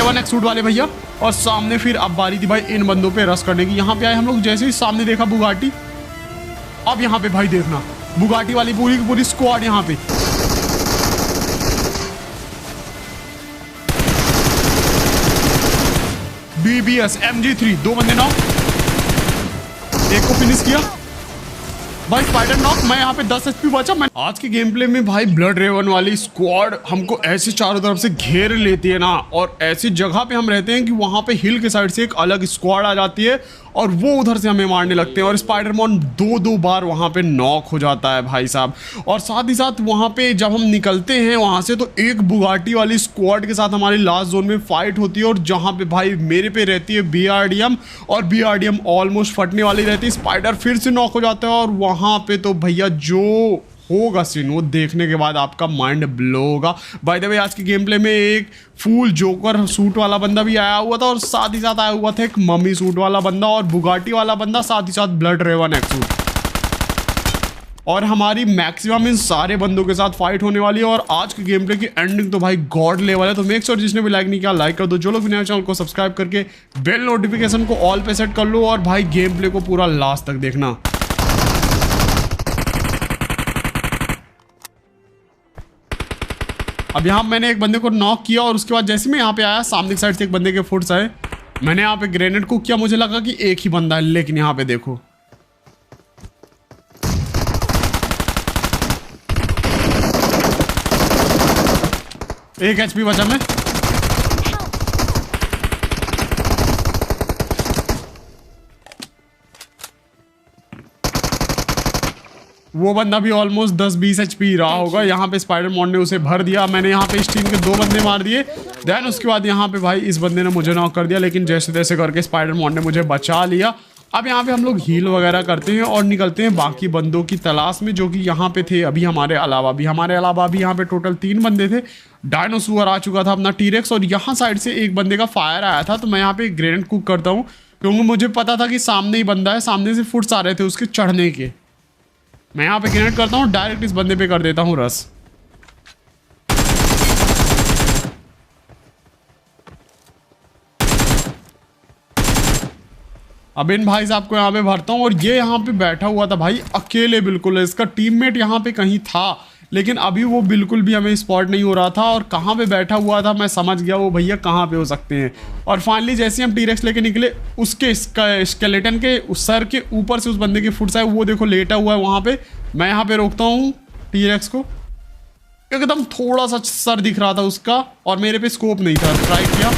Raven suit वाले भैया। और सामने फिर अब बारी थी भाई इन बंदों पे रश करने की। यहाँ पे आए हम लोग, जैसे ही सामने देखा बुगाटी। अब यहाँ पे भाई देखना बुगाटी वाली पूरी की पूरी स्क्वाड यहाँ पे। BBS MG3 दो बंदे नॉक, एक को फिनिश किया भाई। Spider knock. मैं यहाँ पे 10 HP बचा। मैं आज के गेम प्ले में भाई ब्लड रेवन वाली स्क्वाड हमको ऐसे चारों तरफ से घेर लेती है ना, और ऐसी जगह पे हम रहते हैं कि वहां पे हिल के साइड से एक अलग स्क्वाड आ जाती है और वो उधर से हमें मारने लगते हैं। और स्पाइडरमैन दो बार वहां पे नॉक हो जाता है भाई साहब। और साथ ही साथ वहां पे जब हम निकलते हैं वहां से, तो एक बुगाटी वाली स्क्वाड के साथ हमारी लास्ट जोन में फाइट होती है। और जहां पे भाई मेरे पे रहती है BRDM, और BRDM ऑलमोस्ट फटने वाली रहती है। स्पाइडर फिर से नॉक हो जाता है, और वहां पे तो भैया जो होगा सीन वो देखने के बाद आपका माइंड ब्लो होगा। बाय द वे आज की गेम प्ले में एक फुल जोकर सूट वाला बंदा भी आया हुआ था, और साथ ही साथ आया हुआ था एक मम्मी सूट वाला बंदा और बुगाटी वाला बंदा, साथ ही साथ ब्लड रेवन सूट। और हमारी मैक्सिमम इन सारे बंदों के साथ फाइट होने वाली है। और आज की गेम प्ले की एंडिंग तो भाई गॉड लेवल है। तो मेक श्योर जिसने भी लाइक नहीं किया लाइक कर दो। जो लोग भी नए चैनल को सब्सक्राइब करके बेल नोटिफिकेशन को ऑल पे सेट कर लो, और भाई गेम प्ले को पूरा लास्ट तक देखना। अब यहाँ मैंने एक बंदे को नॉक किया, और उसके बाद जैसे मैं यहाँ पे आया सामने की साइड से एक बंदे के फुट्स आए। मैंने यहाँ पे ग्रेनेड को किया, मुझे लगा कि एक ही बंदा है, लेकिन यहाँ पे देखो एक HP बचा। मैं वो बंदा भी ऑलमोस्ट 10-20 HP रहा होगा। यहाँ पे स्पाइडरमैन ने उसे भर दिया। मैंने यहाँ पे इस टीम के 2 बंदे मार दिए। देन उसके बाद यहाँ पे भाई इस बंदे ने मुझे नॉक कर दिया, लेकिन जैसे तैसे करके स्पाइडरमैन ने मुझे बचा लिया। अब यहाँ पे हम लोग हील वगैरह करते हैं और निकलते हैं बाकी बंदों की तलाश में, जो कि यहाँ पे थे अभी हमारे अलावा भी यहाँ पे टोटल 3 बंदे थे। डायनासोर आ चुका था अपना टीरेक्स, और यहाँ साइड से एक बंदे का फायर आया था। तो मैं यहाँ पे ग्रेनेड कुक करता हूँ, क्योंकि मुझे पता था कि सामने ही बंदा है। सामने से फुट्स आ रहे थे उसके चढ़ने के। मैं यहाँ पे ग्रेनेड करता हूँ, डायरेक्ट इस बंदे पे कर देता हूँ रस। अब इन भाई साहब को यहाँ पे भरता हूँ, और ये यहाँ पे बैठा हुआ था भाई अकेले बिल्कुल। इसका टीममेट यहाँ पे कहीं था, लेकिन अभी वो बिल्कुल भी हमें स्पॉट नहीं हो रहा था। और कहाँ पे बैठा हुआ था मैं समझ गया वो भैया कहाँ पे हो सकते हैं। और फाइनली जैसे हम टीरेक्स लेके निकले, उसके स्केलेटन के उस सर के ऊपर से उस बंदे के फुट्स आए, वो देखो लेटा हुआ है वहाँ पे। मैं यहाँ पे रोकता हूँ टीरेक्स को, एकदम थोड़ा सा सर दिख रहा था उसका, और मेरे पे स्कोप नहीं था। ट्राई किया,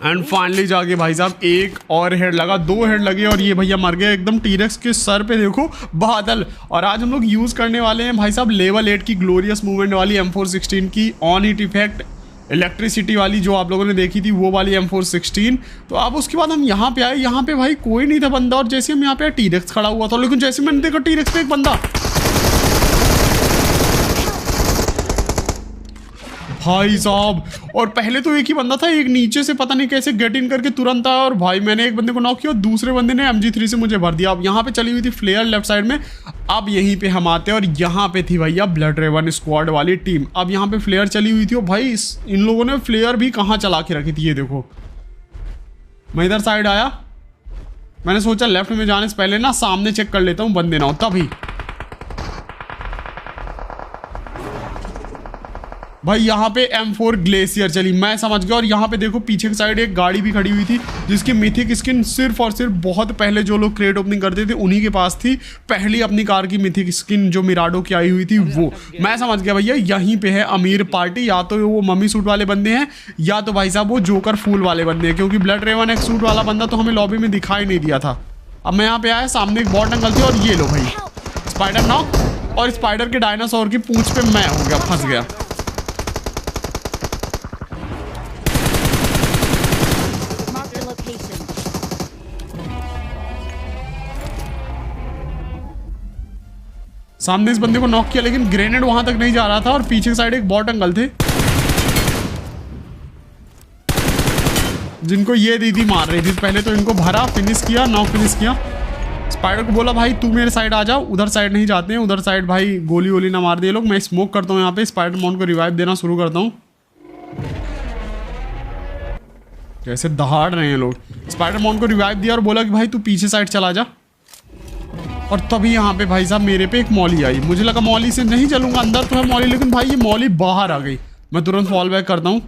एंड फाइनली जाके भाई साहब एक और हेड लगा, 2 हेड लगे, और ये भैया मर गए एकदम। टीरेक्स के सर पे देखो बादल। और आज हम लोग यूज करने वाले हैं भाई साहब लेवल 8 की ग्लोरियस मूवमेंट वाली M416 की ऑन हिट इफेक्ट इलेक्ट्रिसिटी वाली, जो आप लोगों ने देखी थी वो वाली M416। तो अब उसके बाद हम यहाँ पे आए। यहाँ पे भाई कोई नहीं था बंदा, और जैसे हम यहाँ पे टीरेक्स खड़ा हुआ था, लेकिन जैसे मैंने देखा टीरेक्स पे एक बंदा, भाई साहब। और पहले तो एक ही बंदा था, एक नीचे से पता नहीं कैसे गेट इन करके तुरंत आया, और भाई मैंने एक बंदे को नॉक किया और दूसरे बंदे ने MG3 से मुझे भर दिया। अब यहाँ पे चली हुई थी फ्लेयर लेफ्ट साइड में। अब यहीं पे हम आते हैं, और यहाँ पे थी भैया ब्लड रेवन स्क्वाड वाली टीम। अब यहाँ पे फ्लेयर चली हुई थी, और भाई इन लोगों ने फ्लेयर भी कहाँ चला के रखी थी, ये देखो। मैं इधर साइड आया, मैंने सोचा लेफ्ट में जाने से पहले ना सामने चेक कर लेता हूँ बंदे ना हो, तभी भाई यहाँ पे M4 ग्लेशियर चली, मैं समझ गया। और यहाँ पे देखो पीछे की साइड एक गाड़ी भी खड़ी हुई थी, जिसकी मिथिक स्किन सिर्फ और सिर्फ बहुत पहले जो लोग क्रेट ओपनिंग करते थे उन्हीं के पास थी। पहली अपनी कार की मिथिक स्किन जो मिराडो की आई हुई थी वो। मैं समझ गया भैया यहीं पे है अमीर पार्टी। या तो वो मम्मी सूट वाले बंदे हैं, या तो भाई साहब वो जोकर फूल वाले बंदे हैं, क्योंकि ब्लड रेवन एक सूट वाला बंदा तो हमें लॉबी में दिखाई नहीं दिया था। अब मैं यहाँ पे आया, सामने एक बॉट अंकल थी, और ये लो भाई स्पाइडर नॉक, और स्पाइडर के डायनासोर की पूंछ पे मैं हो गया, फंस गया। सामने इस बंदे को नॉक किया, लेकिन ग्रेनेड वहां तक नहीं जा रहा था, और पीछे साइड एक बॉट अंकल थे। जिनको ये दीदी मार रही थी। पहले तो इनको भरा, फिनिश किया, नॉक फिनिश किया। स्पाइडर को बोला भाई तू मेरे साइड आ जा, उधर साइड नहीं जाते हैं, उधर साइड भाई गोली वोली ना मार दिए लोग। मैं स्मोक करता हूँ यहाँ पे, स्पाइडरमैन को रिवाइव देना शुरू करता हूँ। कैसे दहाड़ रहे हैं लोग। स्पाइडरमैन को रिवाइव दिया और बोला कि भाई तू पीछे साइड चला जा। और तभी यहाँ पे भाई साहब मेरे पे एक मॉली आई। मुझे लगा मॉली से नहीं चलूंगा, अंदर तो है मॉली, लेकिन भाई ये मॉली बाहर आ गई। मैं तुरंत फॉल बैक करता हूँ।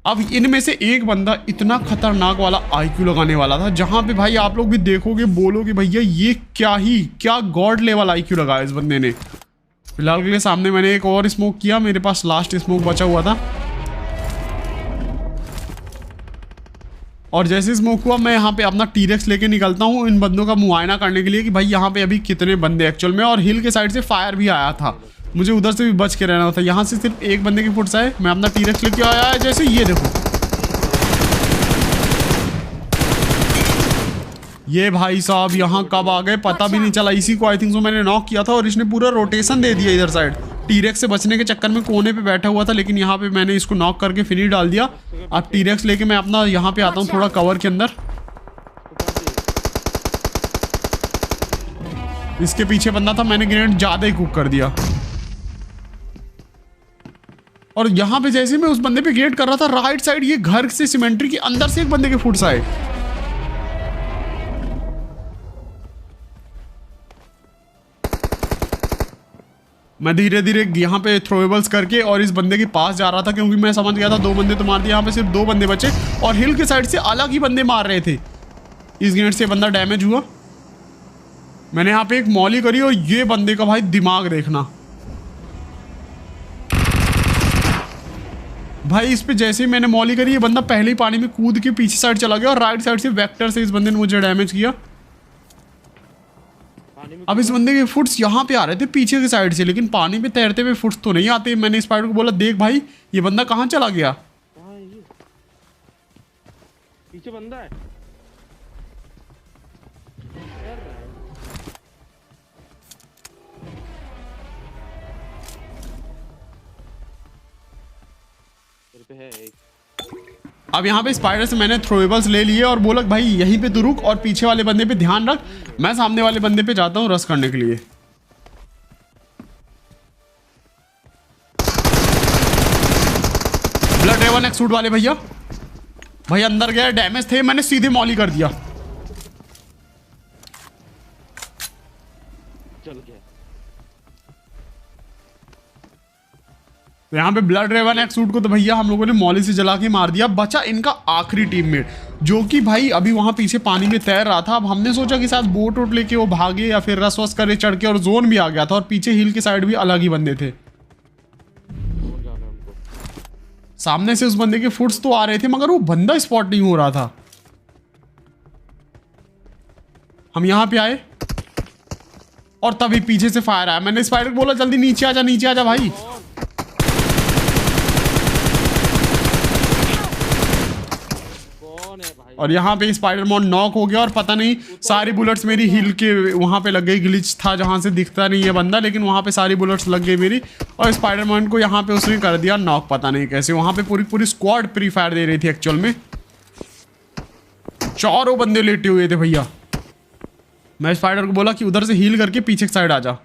अब इनमें से एक बंदा इतना खतरनाक वाला आईक्यू लगाने वाला था, जहां पे भाई आप लोग भी देखोगे बोलोगे भैया ये क्या गॉड लेवल आईक्यू लगाया इस बंदे ने। फिलहाल के लिए सामने मैंने एक और स्मोक किया, मेरे पास लास्ट स्मोक बचा हुआ था। और जैसे स्मोक हुआ मैं यहाँ पे अपना टीरेक्स लेके निकलता हूँ इन बंदों का मुआयना करने के लिए कि भाई यहाँ पे अभी कितने बंदे एक्चुअल में। और हिल के साइड से फायर भी आया था, मुझे उधर से भी बच के रहना था। यहाँ से सिर्फ एक बंदे की फुट है। मैं अपना टीरेक्स लेके आया है, जैसे ये देखो ये भाई साहब यहाँ कब आ गए पता भी नहीं चला। इसी को आई थिंक सो मैंने नॉक किया था और इसने पूरा रोटेशन दे दिया इधर साइड। टीरेक्स से बचने के चक्कर में कोने पे बैठा हुआ था, लेकिन यहाँ पे मैंने इसको नॉक करके फिनिश डाल दिया। अब टीरेक्स लेके मैं अपना यहाँ पे आता हूँ थोड़ा कवर के अंदर। इसके पीछे बंदा था, मैंने ग्रेनेड ज्यादा ही कुक कर दिया। और यहाँ पे जैसे मैं उस बंदे पे ग्रेनेड कर रहा था, राइट साइड ये घर से सिमेंट्री के अंदर से एक बंदे के फुट आए। मैं धीरे धीरे यहाँ पे थ्रोएबल्स करके और इस बंदे के पास जा रहा था, क्योंकि मैं समझ गया था 2 बंदे तो मार दिए। यहाँ पे सिर्फ 2 बंदे बचे और हिल के साइड से अलग ही बंदे मार रहे थे। इस ग्रेनेड से बंदा डैमेज हुआ। मैंने यहाँ पे एक मॉली करी और ये बंदे का भाई दिमाग देखना भाई। इस पे जैसे ही मैंने मॉली करी, ये बंदा पहले ही पानी में कूद के पीछे साइड चला गया और राइट साइड से वेक्टर से इस बंदे ने मुझे डैमेज किया। अब इस बंदे के फुट्स यहाँ पे आ रहे थे पीछे की साइड से, लेकिन पानी में तैरते हुए फुट्स तो नहीं आते। मैंने स्पाइडर को बोला देख भाई ये बंदा कहाँ चला गया। पीछे बंदा है। अब यहाँ पे स्पाइडर से मैंने थ्रोएबल्स ले लिए और बोला भाई यहीं पे तू रुक और पीछे वाले बंदे पे ध्यान रख, मैं सामने वाले बंदे पे जाता हूँ रश करने के लिए। ब्लड ड्रेवन एक सूट वाले भैया भाई अंदर गया, डैमेज थे, मैंने सीधे मॉली कर दिया। चल गया। तो यहाँ पे ब्लड रेवन एक सूट को तो भैया हम लोगों ने मॉली से जला के मार दिया। बचा इनका आखिरी टीममेट, जो कि भाई अभी वहां पीछे पानी में तैर रहा था। अब हमने सोचा कि शायद बोट वोट लेके वो भागे या फिर रस वस करे चढ़ के, और जोन भी आ गया था और पीछे हिल के साइड भी अलग ही बंदे थे। सामने से उस बंदे के फुट्स तो आ रहे थे मगर वो बंदा स्पॉट नहीं हो रहा था। हम यहाँ पे आए और तभी पीछे से फायर आया। मैंने स्पाइडर को बोला जल्दी नीचे आ जा भाई। और यहाँ पे स्पाइडरमैन नॉक हो गया और पता नहीं सारी बुलेट्स मेरी हिल के वहां पे लग गई। ग्लिच था जहां से दिखता नहीं है बंदा, लेकिन वहां पे सारी बुलेट्स लग गई मेरी और स्पाइडरमैन को यहाँ पे उसने कर दिया नॉक। पता नहीं कैसे, वहां पे पूरी स्क्वाड प्री फायर दे रही थी एक्चुअल में। चारों बंदे लेटे हुए थे भैया। मैं स्पाइडर को बोला कि उधर से हील करके पीछे की साइड आ जा,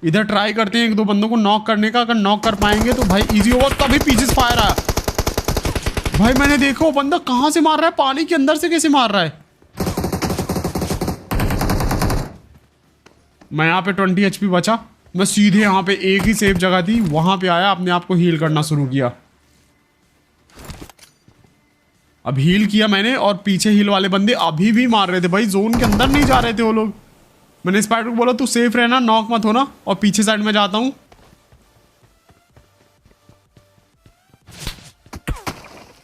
इधर ट्राई करते हैं 1-2 बंदों को नॉक करने का। अगर नॉक कर पाएंगे तो भाई इजी होगा। तभी पीछे से फायर आया भाई, मैंने देखा वो बंदा कहां से मार रहा है, पानी के अंदर से कैसे मार रहा है। मैं यहाँ पे 20 HP बचा, मैं सीधे यहाँ पे एक ही सेफ जगह थी वहां पे आया, अपने आप को हील करना शुरू किया। अब हील किया मैंने और पीछे हील वाले बंदे अभी भी मार रहे थे भाई, जोन के अंदर नहीं जा रहे थे वो लोग। मैंने स्पाइडर को बोला तू सेफ रहना, नॉक मत होना, और पीछे साइड में जाता हूँ।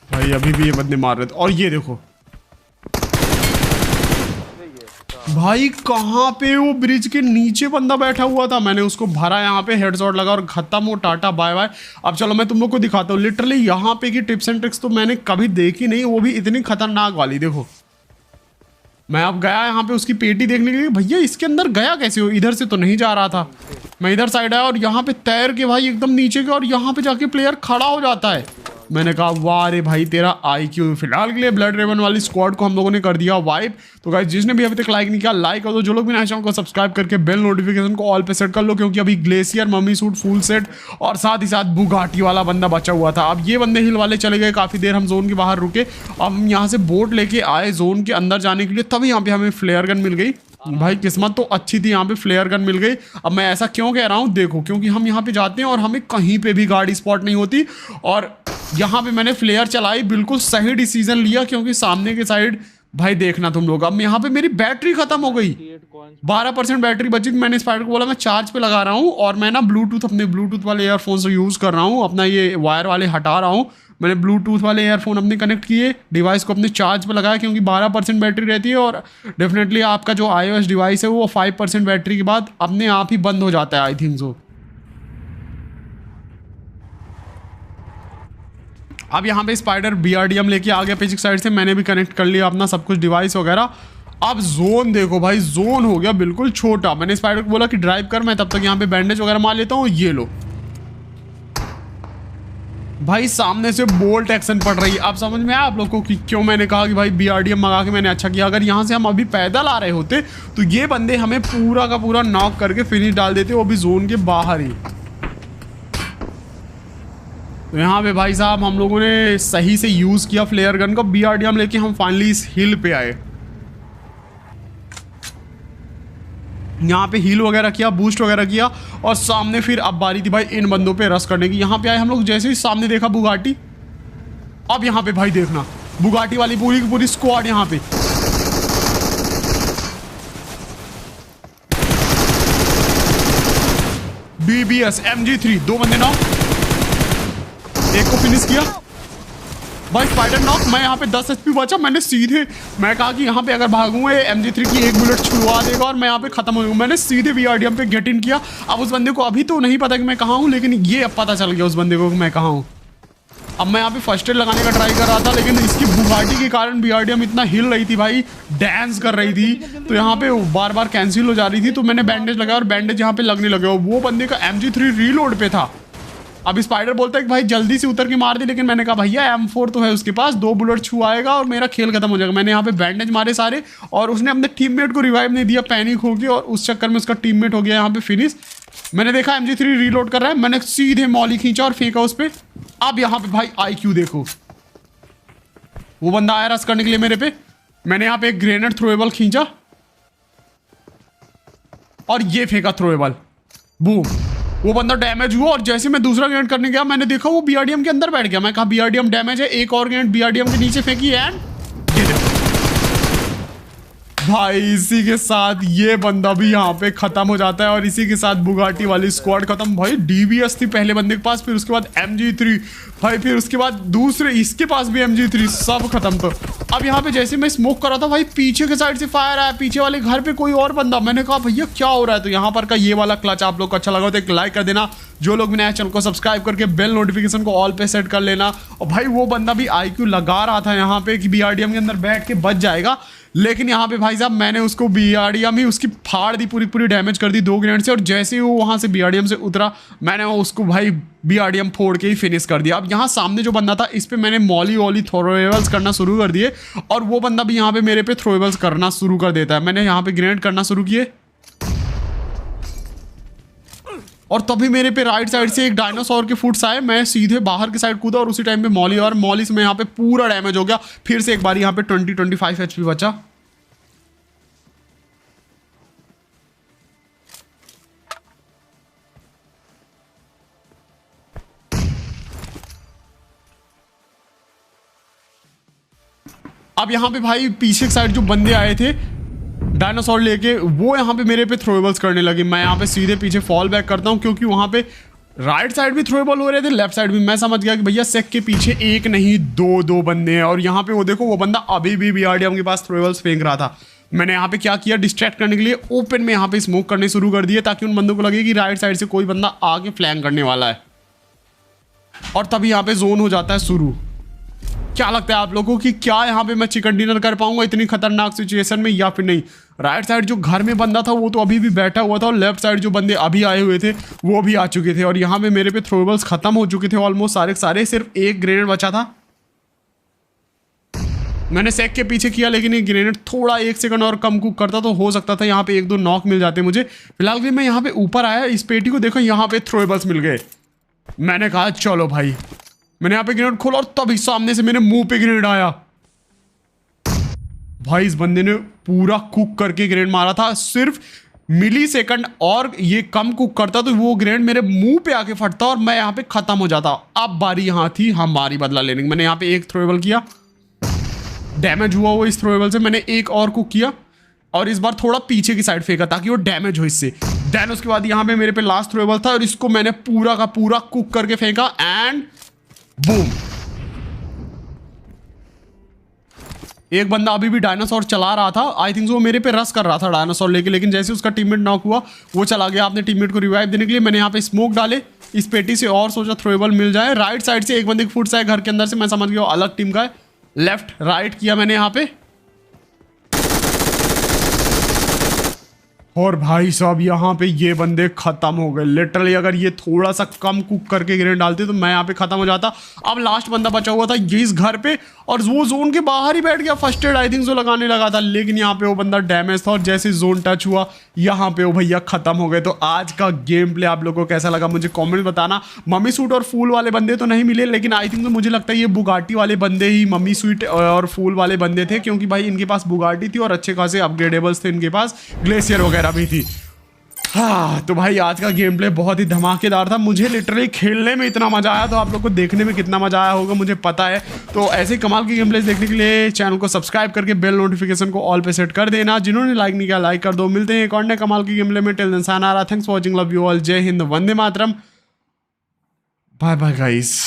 भाई अभी भी ये बंदे मार रहे थे। और ये देखो भाई कहाँ पे वो ब्रिज के नीचे बंदा बैठा हुआ था। मैंने उसको भरा, यहाँ पे हेडशॉट लगा और खत्म हो, टाटा बाय बाय। अब चलो मैं तुम लोग को दिखाता हूँ लिटरली यहाँ पे की टिप्स एंड ट्रिक्स तो मैंने कभी देखी नहीं, वो भी इतनी खतरनाक वाली। देखो मैं अब गया यहाँ पे उसकी पेटी देखने के लिए, भैया इसके अंदर गया कैसे हो, इधर से तो नहीं जा रहा था। मैं इधर साइड आया और यहाँ पे तैर के भाई एकदम नीचे के, और यहाँ पे जाके प्लेयर खड़ा हो जाता है। मैंने कहा वाह रे भाई तेरा IQ। फिलहाल के लिए ब्लड रेवन वाली स्क्वाड को हम लोगों ने कर दिया वाइप। तो गाइस जिसने भी अभी तक लाइक नहीं किया लाइक कर दो, जो लोग भी नए चैनल को सब्सक्राइब करके बेल नोटिफिकेशन को ऑल पे सेट कर लो, क्योंकि अभी glacier mummy suit full set और साथ ही साथ बुगाटी वाला बंदा बचा हुआ था। अब ये बंदे हिल वाले चले गए, काफी देर हम जोन के बाहर रुके। अब हम यहाँ से बोट लेके आए जोन के अंदर जाने के लिए, तभी यहाँ पे हमें फ्लेयर गन मिल गई। भाई किस्मत तो अच्छी थी, यहाँ पे फ्लेयर गन मिल गई। अब मैं ऐसा क्यों कह रहा हूँ, देखो क्योंकि हम यहाँ पे जाते हैं और हमें कहीं पे भी गाड़ी स्पॉट नहीं होती, और यहाँ पे मैंने फ्लेयर चलाई, बिल्कुल सही डिसीजन लिया, क्योंकि सामने के साइड भाई देखना तुम लोग। अब यहाँ पे मेरी बैटरी खत्म हो गई, 12% बैटरी बची। मैंने स्पाइडर को बोला मैं चार्ज पे लगा रहा हूँ, और मैं ना ब्लूटूथ अपने ब्लूटूथ वाले ईयरफोन से यूज़ कर रहा हूँ, अपना ये वायर वाले हटा रहा हूँ। मैंने ब्लूटूथ वाले ईयरफोन अपने कनेक्ट किए, डिवाइस को अपने चार्ज पे लगाया, क्योंकि 12% बैटरी रहती है, और डेफिनेटली आपका जो iOS डिवाइस है वो 5% बैटरी के बाद अपने आप ही बंद हो जाता है, आई थिंक सो। अब यहाँ पे स्पाइडर BRDM लेके आ गया पीछे साइड से, मैंने भी कनेक्ट कर लिया अपना सब कुछ डिवाइस वगैरह। अब जोन देखो भाई, जोन हो गया बिल्कुल छोटा। मैंने स्पाइडर को बोला कि ड्राइव कर, मैं तब तक यहाँ पे बैंडेज वगैरह मार लेता हूँ। ये लो भाई सामने से बोल्ट एक्शन पड़ रही है। अब समझ में आया आप लोग को कि क्यों मैंने कहा कि भाई BRDM मंगा के मैंने अच्छा किया। अगर यहाँ से हम अभी पैदल आ रहे होते तो ये बंदे हमें पूरा का पूरा नॉक करके फिनिश डाल देते, वो भी जोन के बाहर ही। तो यहाँ पे भाई साहब हम लोगों ने सही से यूज किया फ्लेयर गन को, BRDM लेके हम फाइनली इस हिल पे आए। यहाँ पे हील वगैरह किया, बूस्ट वगैरह किया, और सामने फिर अब बारी थी भाई इन बंदों पे रश करने की। यहाँ पे आए हम लोग, जैसे ही सामने देखा बुगाटी। अब यहाँ पे भाई देखना बुगाटी वाली पूरी की पूरी स्क्वाड यहाँ पे। BBS MG3 दो बंदे नॉक, एक को फिनिश किया भाई। Spider knock. मैं यहाँ पे 10 HP बचा, मैंने सीधे मैं कहा कि यहाँ पे अगर भागूंगा MG3 की एक बुलेट छुड़वा देगा और मैं यहाँ पे खत्म हो जाऊंगा। मैंने सीधे BRDM पे गेट इन किया। अब उस बंदे को अभी तो नहीं पता कि मैं कहाँ हूँ, लेकिन ये अब पता चल गया उस बंदे को कि मैं कहाँ हूँ। अब मैं यहाँ पे फर्स्ट एड लगाने का ट्राई कर रहा था, लेकिन इसकी बुगाटी के कारण BRDM इतना हिल रही थी भाई, डांस कर रही थी, तो यहाँ पे बार बार कैंसिल हो जा रही थी। तो मैंने बैंडेज लगाया और बैंडेज यहाँ पे लगने लगे, और वो बंदे का MG3 रीलोड पे था। अब स्पाइडर बोलता है कि भाई जल्दी से उतर के मार दे, लेकिन मैंने कहा भैया M4 तो है उसके पास, 2 बुलेट छू आएगा और मेरा खेल खत्म हो जाएगा। मैंने यहाँ पे बैंडेज मारे सारे, और उसने अपने टीममेट को रिवाइव नहीं दिया, पैनिक हो गया, और उस चक्कर में उसका टीममेट हो गया यहाँ पे फिनिश। मैंने देखा MG3 रीलोड कर रहा है, मैंने सीधे मॉली खींचा और फेंका उस पर। अब यहाँ पे भाई IQ देखो, वो बंदा आया रस करने के लिए मेरे पे। मैंने यहाँ पे एक ग्रेनेड थ्रोएबल खींचा और ये फेंका थ्रोएबल, बूम, वो बंदा डैमेज हुआ। और जैसे मैं दूसरा ग्रेनेड करने गया, मैंने देखा वो BRDM के अंदर बैठ गया। मैं कहा BRDM डैमेज है, एक और ग्रेनेड BRDM के नीचे फेंकी, एंड भाई इसी के साथ ये बंदा भी यहाँ पे खत्म हो जाता है, और इसी के साथ बुगाटी वाली स्क्वाड खत्म। भाई DBS थी पहले बंदे के पास, फिर उसके बाद MG3 भाई, फिर उसके बाद दूसरे इसके पास भी MG3, सब खत्म। तो अब यहाँ पे जैसे मैं स्मोक कर रहा था भाई, पीछे के साइड से फायर आया, पीछे वाले घर पे कोई और बंदा। मैंने कहा भैया क्या हो रहा है। तो यहाँ पर का ये वाला क्लच आप लोग को अच्छा लगा तो एक लाइक कर देना, जो लोग भी नया चैनल को सब्सक्राइब करके बेल नोटिफिकेशन को ऑल पे सेट कर लेना। और भाई वो बंदा भी IQ लगा रहा था यहाँ पे कि BRDM के अंदर बैठ के बच जाएगा, लेकिन यहाँ पे भाई साहब मैंने उसको BRDM ही उसकी फाड़ दी, पूरी पूरी डैमेज कर दी 2 ग्रेनेड से। और जैसे ही वो वहाँ से BRDM से उतरा, मैंने उसको भाई BRDM फोड़ के ही फिनिश कर दिया। अब यहाँ सामने जो बंदा था, इस पे मैंने मॉली थ्रोएबल्स करना शुरू कर दिए, और वो बंदा भी यहाँ पे मेरे पे थ्रोएबल्स करना शुरू कर देता है। मैंने यहाँ पे ग्रेनेड करना शुरू किए, और तभी मेरे पे राइट साइड से एक डायनासोर के फुट्स आए। मैं सीधे बाहर की साइड कूदा, और उसी टाइम पे मॉली, और मॉली से मैं यहाँ पे पूरा डैमेज हो गया। फिर से एक बार यहाँ पे 20-25 HP बचा। अब यहाँ पे भाई पीछे की साइड जो बंदे आए थे डायनासोर लेके, वो यहाँ पे मेरे पे थ्रोएबल्स करने लगे। मैं यहाँ पे सीधे पीछे फॉल बैक करता हूँ, क्योंकि वहाँ पे राइट साइड भी थ्रोएबल हो रहे थे, लेफ्ट साइड भी। मैं समझ गया कि भैया सेक के पीछे एक नहीं दो बंदे हैं। और यहाँ पे वो देखो, वो बंदा अभी भी BRDM के पास थ्रोएबल्स फेंक रहा था। मैंने यहाँ पे क्या किया, डिस्ट्रैक्ट करने के लिए ओपन में यहाँ पे स्मोक करने शुरू कर दिए, ताकि उन बंदों को लगे कि राइट साइड से कोई बंदा आगे फ्लैंक करने वाला है। और तभी यहाँ पे जोन हो जाता है शुरू। क्या लगता है आप लोगों को कि क्या यहाँ पे मैं चिकन डिनर कर पाऊंगा इतनी खतरनाक सिचुएशन में या फिर नहीं? राइट साइड जो घर में बंदा था वो तो अभी भी बैठा हुआ था और लेफ्ट साइड जो बंदे अभी आए हुए थे वो भी आ चुके थे और यहाँ पे मेरे पे थ्रोबल्स खत्म हो चुके थे ऑलमोस्ट सारे सारे, सिर्फ एक ग्रेनेड बचा था। मैंने सेक के पीछे किया लेकिन ये ग्रेनेड थोड़ा 1 सेकंड और कम कुक करता तो हो सकता था यहाँ पे 1-2 नॉक मिल जाते मुझे। फिलहाल भी मैं यहाँ पे ऊपर आया, इस पेटी को देखो, यहाँ पे थ्रोएबल्स मिल गए। मैंने कहा चलो भाई, मैंने यहाँ पे ग्रेनेड खोला और तभी सामने से मेरे मुंह पे ग्रेनेड आया। भाई इस बंदे ने पूरा कुक करके ग्रेनेड मारा था, सिर्फ मिली सेकंड और ये कम कुक करता तो वो ग्रेनेड मेरे मुंह पे आके फटता और मैं यहाँ पे खत्म हो जाता। अब बारी यहाँ थी हमारी बदला लेने की। मैंने यहाँ पे एक थ्रोएबल किया, डैमेज हुआ वो इस थ्रोएबल से। मैंने एक और कुक किया और इस बार थोड़ा पीछे की साइड फेंका ताकि वो डैमेज हो इससे। देन उसके बाद यहाँ पे मेरे पे लास्ट थ्रोएबल था और इसको मैंने पूरा का पूरा कुक करके फेंका एंड बूम। एक बंदा अभी भी डायनासोर चला रहा था, आई थिंक वो मेरे पे रश कर रहा था डायनासोर लेके, लेकिन जैसे उसका टीममेट नॉक हुआ वो चला गया अपने टीममेट को रिवाइव देने के लिए। मैंने यहाँ पे स्मोक डाले इस पेटी से और सोचा थ्रोएबल मिल जाए। राइट साइड से एक बंदे फुट से घर के अंदर से, मैं समझ गया अलग टीम का है। लेफ्ट राइट किया मैंने यहाँ पे और भाई साहब यहाँ पे ये बंदे खत्म हो गए लिटरली। अगर ये थोड़ा सा कम कुक करके ग्रेनेड डालते तो मैं यहाँ पे खत्म हो जाता। अब लास्ट बंदा बचा हुआ था ये इस घर पे और वो जोन के बाहर ही बैठ गया, फर्स्ट एड आई थिंक जो लगाने लगा था, लेकिन यहाँ पे वो बंदा डैमेज था और जैसे जोन टच हुआ यहाँ पे वो भैया खत्म हो गए। तो आज का गेम प्ले आप लोगों को कैसा लगा मुझे कॉमेंट बताना। मम्मी सूट और फूल वाले बंदे तो नहीं मिले, लेकिन आई थिंक तो मुझे लगता है ये बुगाटी वाले बंदे ही मम्मी सूट और फूल वाले बंदे थे, क्योंकि भाई इनके पास बुगाटी थी और अच्छे खासे अपग्रेडेबल्स थे इनके पास, ग्लेशियर वगैरह भी थी। हाँ तो भाई आज का गेम प्ले बहुत ही धमाकेदार था। मुझे लिटरली खेलने में इतना मजा आया, तो आप लोग को देखने में कितना मजा आया होगा मुझे पता है। तो ऐसे ही कमाल की गेम प्लेस देखने के लिए चैनल को सब्सक्राइब करके बेल नोटिफिकेशन को ऑल पे सेट कर देना। जिन्होंने लाइक नहीं किया लाइक कर दो। मिलते हैं एक और नए कमाल की गेम प्ले में। Till then sayonara, thanks for watching, love you all, जय हिंद, वंदे मातरम, बाय बाय गाइस।